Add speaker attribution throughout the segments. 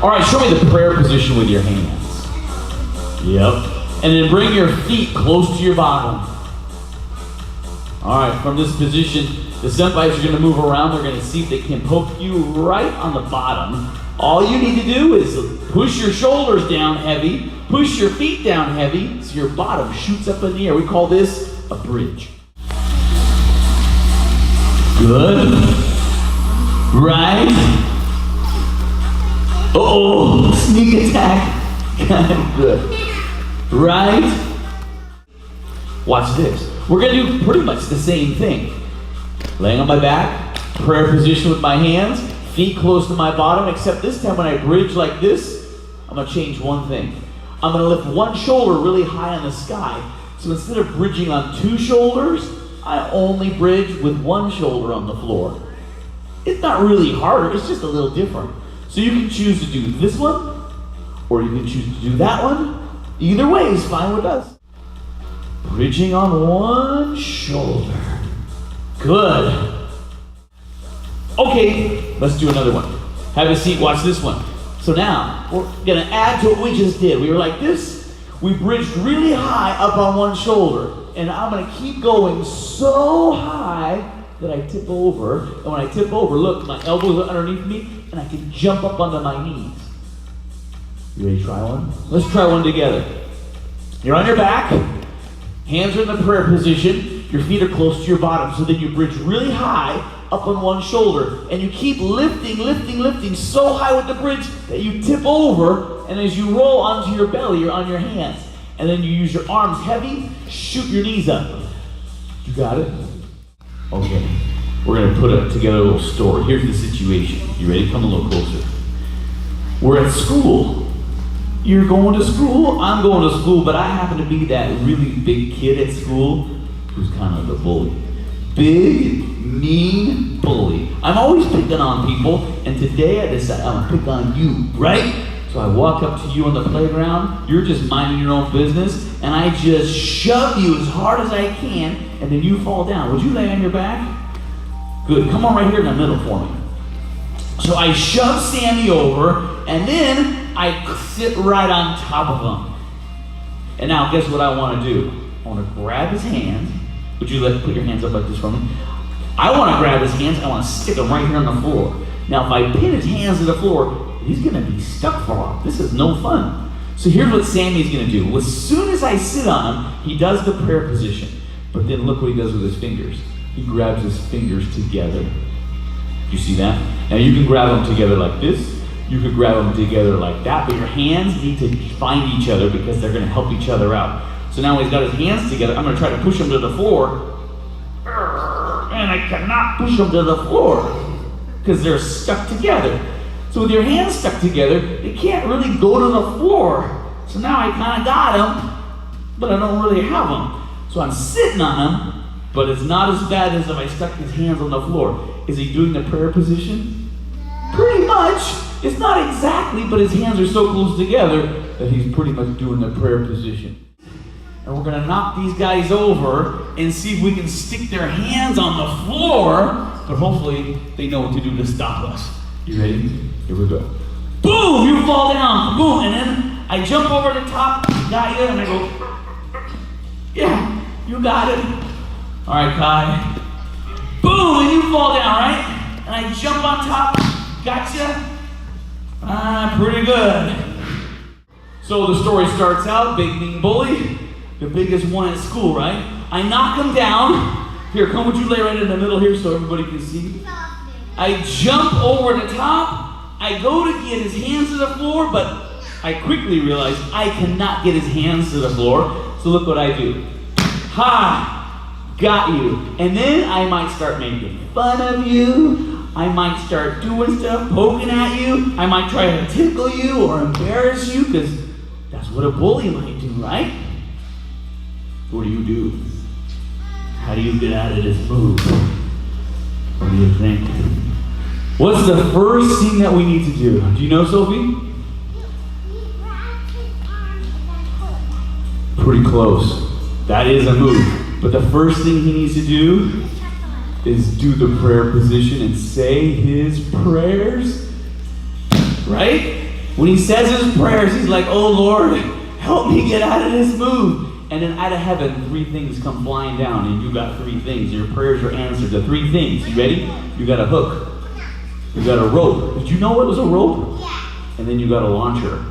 Speaker 1: All right, show me the prayer position with your hands. Yep. And then bring your feet close to your bottom. All right, from this position, the senpais are going to move around. They're going to see if they can poke you right on the bottom. All you need to do is push your shoulders down heavy, push your feet down heavy, so your bottom shoots up in the air. We call this a bridge. Good. Right. Oh, sneak attack. Good. Right. Watch this. We're going to do pretty much the same thing. Laying on my back, prayer position with my hands, feet close to my bottom, except this time when I bridge like this, I'm going to change one thing. I'm going to lift one shoulder really high in the sky. So instead of bridging on two shoulders, I only bridge with one shoulder on the floor. It's not really harder, it's just a little different. So you can choose to do this one, or you can choose to do that one. Either way is fine with us. Bridging on one shoulder. Good. Okay, let's do another one. Have a seat, watch this one. So now, we're gonna add to what we just did. We were like this, we bridged really high up on one shoulder. And I'm gonna keep going so high that I tip over. And when I tip over, look, my elbows are underneath me, and I can jump up onto my knees. You ready to try one? Let's try one together. You're on your back, hands are in the prayer position, your feet are close to your bottom, so then you bridge really high up on one shoulder, and you keep lifting so high with the bridge that you tip over, and as you roll onto your belly, you're on your hands. And then you use your arms heavy, shoot your knees up. You got it? Okay, we're gonna put together a little story. Here's the situation. You ready? Come a little closer. We're at school. You're going to school, I'm going to school, but I happen to be that really big kid at school who's kind of the bully. Big, mean bully. I'm always picking on people, and today I decided I'm gonna pick on you, right? So I walk up to you on the playground, you're just minding your own business, and I just shove you as hard as I can, and then you fall down. Would you lay on your back? Good, come on right here in the middle for me. So I shove Sammy over, and then I sit right on top of him. And now guess what I want to do? I want to grab his hand. Would you put your hands up like this for me? I want to grab his hands, I want to stick them right here on the floor. Now if I pin his hands to the floor, he's gonna be stuck for a while. This is no fun. So here's what Sammy's gonna do. As soon as I sit on him, he does the prayer position. But then look what he does with his fingers. He grabs his fingers together. You see that? Now you can grab them together like this. You could grab them together like that, but your hands need to find each other because they're gonna help each other out. So now when he's got his hands together, I'm gonna try to push him to the floor. And I cannot push him to the floor because they're stuck together. So with your hands stuck together, they can't really go to the floor. So now I kind of got him, but I don't really have him. So I'm sitting on him, but it's not as bad as if I stuck his hands on the floor. Is he doing the prayer position? Pretty much. It's not exactly, but his hands are so close together that he's pretty much doing the prayer position. And we're gonna knock these guys over and see if we can stick their hands on the floor, but hopefully they know what to do to stop us. You ready? Here we go. Boom! You fall down. Boom! And then I jump over the top, got you, and I go, yeah, you got it. All right, Kai. Boom! And you fall down, right? And I jump on top, gotcha. Pretty good. So the story starts out, big mean bully, the biggest one at school, right? I knock him down. Here, come, would you lay right in the middle here so everybody can see? I jump over the top. I go to get his hands to the floor, but I quickly realize I cannot get his hands to the floor. So look what I do. Ha! Got you. And then I might start making fun of you. I might start doing stuff, poking at you. I might try to tickle you or embarrass you, because that's what a bully might do, right? What do? How do you get out of this move? What do you think? What's the first thing that we need to do? Do you know, Sophie? Pretty close. That is a move. But the first thing he needs to do is do the prayer position and say his prayers. Right? When he says his prayers, he's like, oh Lord, help me get out of this mood. And then out of heaven, 3 things come flying down, and you got 3 things. Your prayers are answered. The 3 things. You ready? You got a hook. You got a rope. Did you know it was a rope?
Speaker 2: Yeah.
Speaker 1: And then you got a launcher.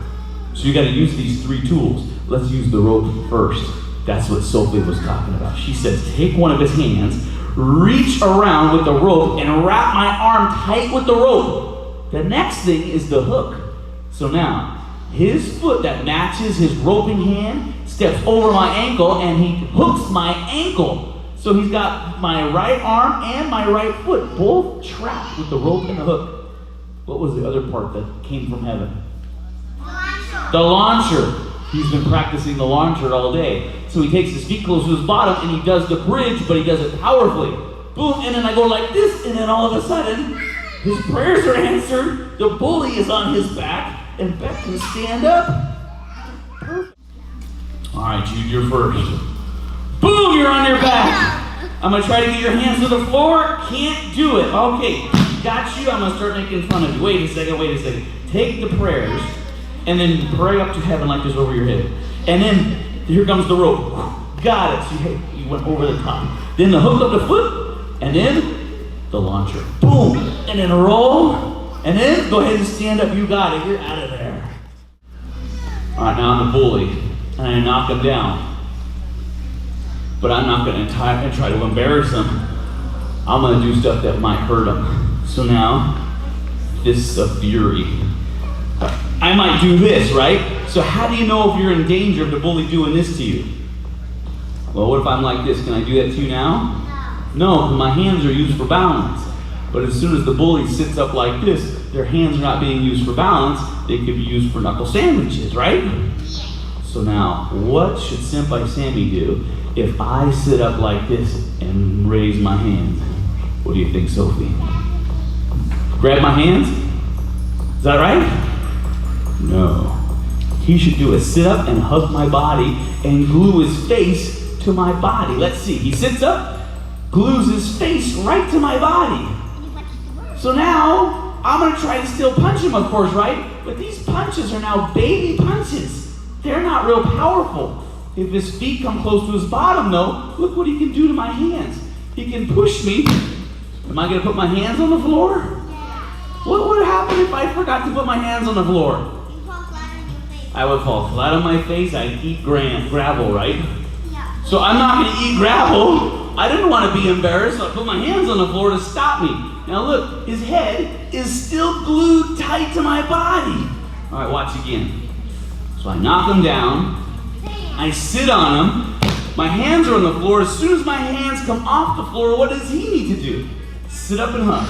Speaker 1: So you got to use these 3 tools. Let's use the rope first. That's what Sophie was talking about. She says, take one of his hands, reach around with the rope, and wrap my arm tight with the rope. The next thing is the hook. So now, his foot that matches his roping hand steps over my ankle, and he hooks my ankle. So he's got my right arm and my right foot both trapped with the rope and the hook. What was the other part that came from heaven? The launcher. He's been practicing the launcher all day. So he takes his feet close to his bottom and he does the bridge, but he does it powerfully. Boom, and then I go like this, and then all of a sudden, his prayers are answered. The bully is on his back, and Beck can stand up. Perfect. All right, Jude, you're first. Boom, you're on your back. I'm going to try to get your hands to the floor. Can't do it. Okay, got you. I'm going to start making fun of you. Wait a second. Take the prayers and then pray up to heaven like this over your head. And then here comes the rope. Got it. So you went over the top. Then the hook of the foot, and then the launcher. Boom, and then roll, and then go ahead and stand up. You got it. You're out of there. All right, now I'm the bully, and I knock him down. But I'm not going to try to embarrass him. I'm going to do stuff that might hurt him. So now, fists of fury. I might do this, right? So how do you know if you're in danger of the bully doing this to you? Well, what if I'm like this? Can I do that to you now? No, my hands are used for balance. But as soon as the bully sits up like this, their hands are not being used for balance. They could be used for knuckle sandwiches, right? So now, what should Senpai Sammy do if I sit up like this and raise my hands? What do you think, Sophie? Grab my hands? Is that right? No. He should do a sit up and hug my body and glue his face to my body. Let's see. He sits up, glues his face right to my body. So now, I'm going to try to still punch him, of course, right? But these punches are now baby punches. They're not real powerful. If his feet come close to his bottom, though, look what he can do to my hands. He can push me. Am I going to put my hands on the floor? What would happen if I forgot to put my hands on the floor? I would fall flat on my face. I'd eat gravel, right?
Speaker 2: Yeah.
Speaker 1: So I'm not going to eat gravel. I didn't want to be embarrassed, so I put my hands on the floor to stop me. Now look, his head is still glued tight to my body. All right, watch again. So I knock him down. I sit on him. My hands are on the floor. As soon as my hands come off the floor, what does he need to do? Sit up and hug.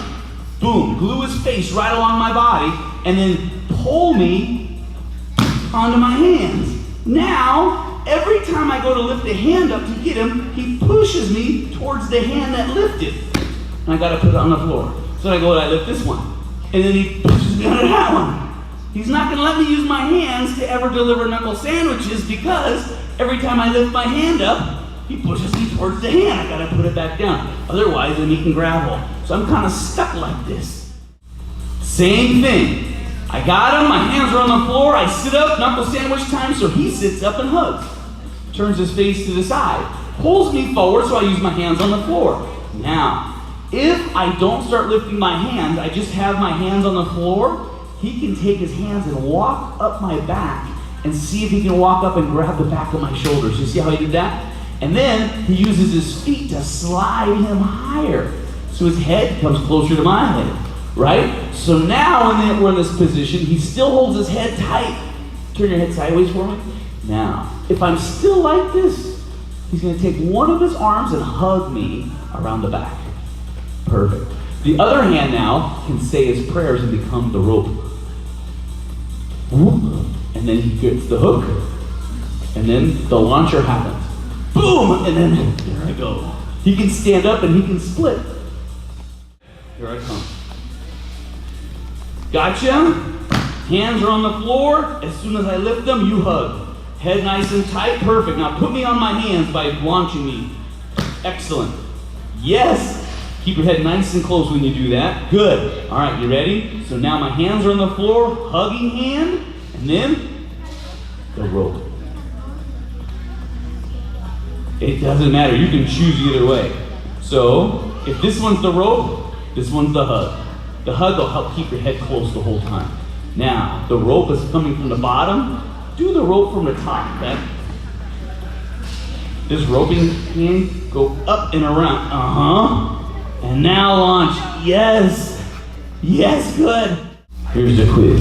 Speaker 1: Boom, glue his face right along my body, and then pull me onto my hands. Now, every time I go to lift a hand up to get him, he pushes me towards the hand that lifted. And I gotta put it on the floor. So I go and I lift this one. And then he pushes me under that one. He's not gonna let me use my hands to ever deliver knuckle sandwiches because every time I lift my hand up, he pushes me towards the hand. I gotta put it back down. Otherwise, I'm eating gravel. So I'm kind of stuck like this. Same thing. I got him, my hands are on the floor, I sit up, knuckle sandwich time, so he sits up and hugs. Turns his face to the side. Pulls me forward, so I use my hands on the floor. Now, if I don't start lifting my hands, I just have my hands on the floor, he can take his hands and walk up my back and see if he can walk up and grab the back of my shoulders. You see how he did that? And then he uses his feet to slide him higher. So his head comes closer to my head, right? So now when we're in this position, he still holds his head tight. Turn your head sideways for me. Now, if I'm still like this, he's gonna take one of his arms and hug me around the back. Perfect. The other hand now can say his prayers and become the rope. Whoop. And then he gets the hook. And then the launcher happens. Boom! And then, there I go. He can stand up and he can split. Here I come. Gotcha? Hands are on the floor. As soon as I lift them, you hug. Head nice and tight. Perfect. Now put me on my hands by launching me. Excellent. Yes! Keep your head nice and close when you do that. Good. All right, you ready? So now my hands are on the floor, hugging hand, and then the rope. It doesn't matter. You can choose either way. So if this one's the rope, this one's the hug. The hug will help keep your head close the whole time. Now, the rope is coming from the bottom. Do the rope from the top, okay? This roping hand, go up and around. And now launch. Yes. Yes, good. Here's the quiz.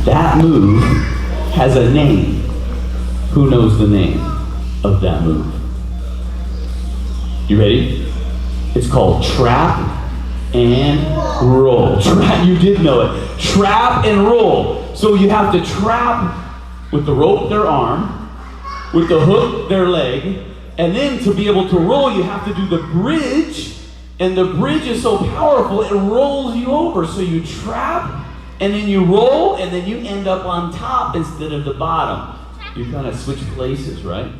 Speaker 1: That move has a name. Who knows the name of that move? You ready? It's called trap and roll. You did know it. Trap and roll. So you have to trap with the rope their arm, with the hook their leg, and then to be able to roll, you have to do the bridge, and the bridge is so powerful, it rolls you over. So you trap, and then you roll, and then you end up on top instead of the bottom. You kind of switch places, right?